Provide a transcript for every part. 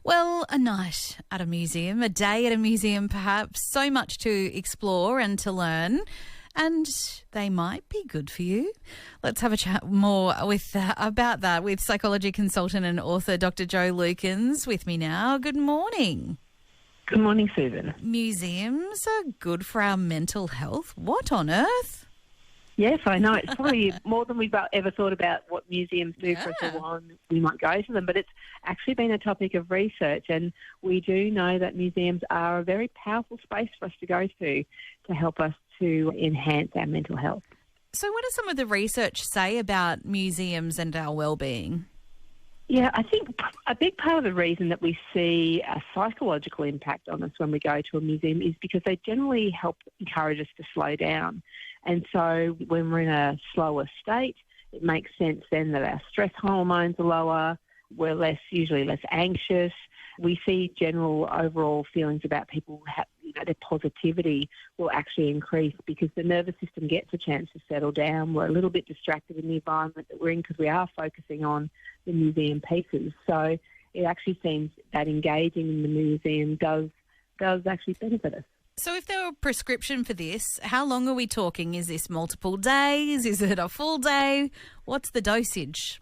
Well, a night at a museum, a day at a museum perhaps, so much to explore and to learn, and they might be good for you. Let's have a chat more about that with psychology consultant and author Dr. Jo Lukens with me now. Good morning. Good morning, Susan. Museums are good for our mental health. What on earth? Yes, I know. It's probably more than we've ever thought about what museums do for us or why we might go to them. But it's actually been a topic of research, and we do know that museums are a very powerful space for us to go to help us to enhance our mental health. So what does some of the research say about museums and our wellbeing? Yeah, I think a big part of the reason that we see a psychological impact on us when we go to a museum is because they generally help encourage us to slow down. And so when we're in a slower state, it makes sense then that our stress hormones are lower, we're usually less anxious. We see general overall feelings about people, their positivity will actually increase because the nervous system gets a chance to settle down. We're a little bit distracted in the environment that we're in because we are focusing on the museum pieces. So it actually seems that engaging in the museum does actually benefit us. So if there were a prescription for this, how long are we talking? Is this multiple days? Is it a full day? What's the dosage?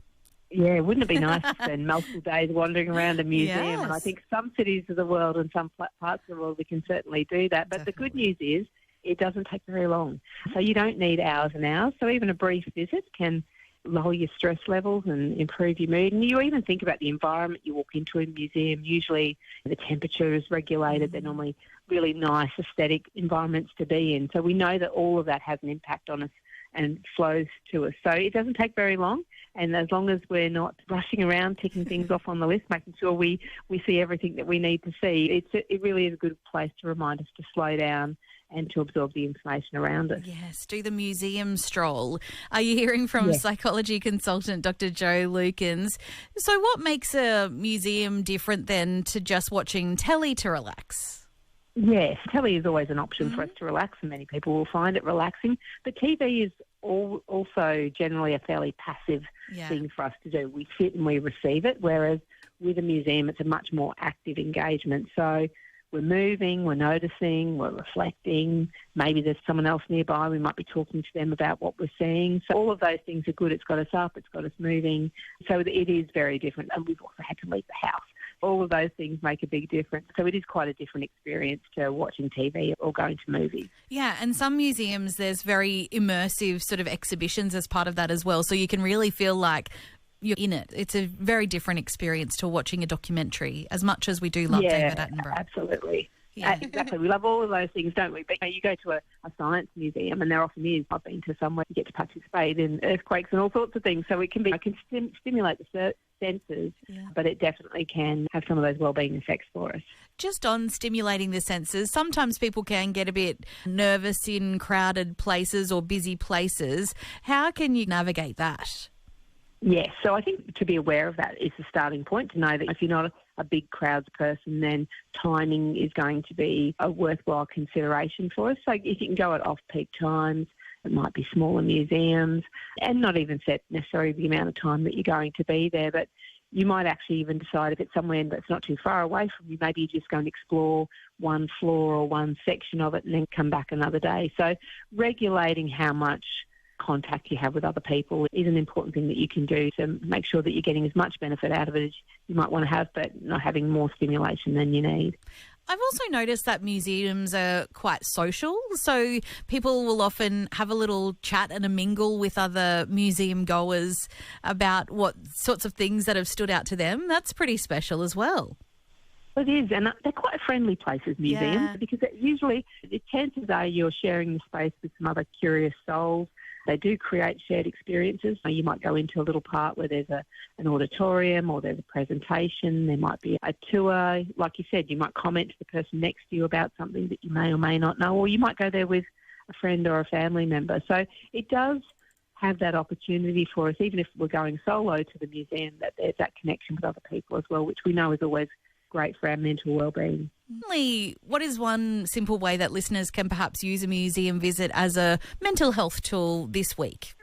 Yeah, wouldn't it be nice to spend multiple days wandering around a museum? Yes. And I think some cities of the world and some parts of the world we can certainly do that. But Definitely. The good news is it doesn't take very long. So you don't need hours and hours. So even a brief visit can lower your stress levels and improve your mood. And you even think about the environment you walk into a museum. Usually the temperature is regulated. They're normally really nice aesthetic environments to be in. So we know that all of that has an impact on us and flows to us. So it doesn't take very long. And as long as we're not rushing around, ticking things off on the list, making sure we see everything that we need to see, it really is a good place to remind us to slow down and to absorb the information around us. Yes, do the museum stroll. Are you hearing from psychology consultant Dr. Jo Lukens? So what makes a museum different then to just watching telly to relax? Yes, telly is always an option for us to relax, and many people will find it relaxing. But TV is also generally a fairly passive thing for us to do. We sit and we receive it, whereas with a museum it's a much more active engagement. So we're moving, we're noticing, we're reflecting. Maybe there's someone else nearby. We might be talking to them about what we're seeing. So all of those things are good. It's got us up, it's got us moving. So it is very different. And we've also had to leave the house. All of those things make a big difference. So it is quite a different experience to watching TV or going to movies. Yeah, and some museums, there's very immersive sort of exhibitions as part of that as well. So you can really feel like you're in it. It's a very different experience to watching a documentary, as much as we do love David Attenborough. Absolutely. Yeah. Exactly. We love all of those things, don't we? But you go to a science museum, and there often is. I've been to somewhere you get to participate in earthquakes and all sorts of things. So it can stimulate the senses, but it definitely can have some of those wellbeing effects for us. Just on stimulating the senses, sometimes people can get a bit nervous in crowded places or busy places. How can you navigate that? Yes, so I think to be aware of that is the starting point, to know that if you're not a big crowds person, then timing is going to be a worthwhile consideration for us. So if you can go at off-peak times, it might be smaller museums, and not even set necessarily the amount of time that you're going to be there, but you might actually even decide if it's somewhere that's not too far away from you, maybe you just go and explore one floor or one section of it and then come back another day. So regulating how much contact you have with other people is an important thing that you can do to make sure that you're getting as much benefit out of it as you might want to have, but not having more stimulation than you need. I've also noticed that museums are quite social, so people will often have a little chat and a mingle with other museum goers about what sorts of things that have stood out to them. That's pretty special as well. It is, and they're quite friendly places, museums, because usually the chances are you're sharing the space with some other curious souls. They do create shared experiences. So you might go into a little part where there's an auditorium or there's a presentation. There might be a tour. Like you said, you might comment to the person next to you about something that you may or may not know, or you might go there with a friend or a family member. So it does have that opportunity for us, even if we're going solo to the museum, that there's that connection with other people as well, which we know is always great for our mental wellbeing. What is one simple way that listeners can perhaps use a museum visit as a mental health tool this week?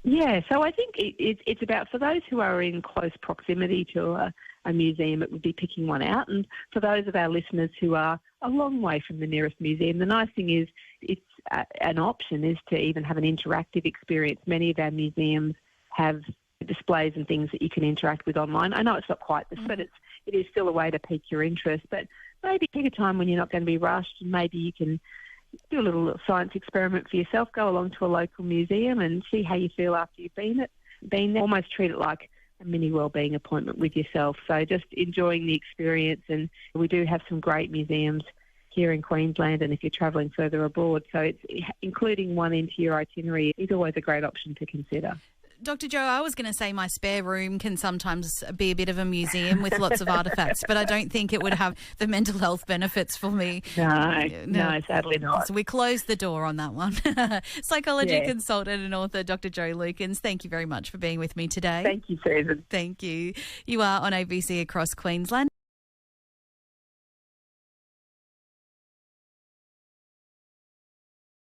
Yeah, so I think it's about, for those who are in close proximity to a a museum, it would be picking one out. And for those of our listeners who are a long way from the nearest museum, the nice thing is it's an option is to even have an interactive experience. Many of our museums have displays and things that you can interact with online. I know it's not quite this, but it is still a way to pique your interest. But maybe pick a time when you're not going to be rushed, and maybe you can do a little science experiment for yourself. Go along to a local museum and see how you feel after you've been there. Almost treat it like a mini wellbeing appointment with yourself. So just enjoying the experience. And we do have some great museums here in Queensland, and if you're travelling further abroad. So it's including one into your itinerary is always a great option to consider. Dr. Jo, I was going to say my spare room can sometimes be a bit of a museum with lots of artefacts, but I don't think it would have the mental health benefits for me. No, sadly not. So we closed the door on that one. Psychology consultant and author Dr. Jo Lukens, thank you very much for being with me today. Thank you, Susan. Thank you. You are on ABC across Queensland.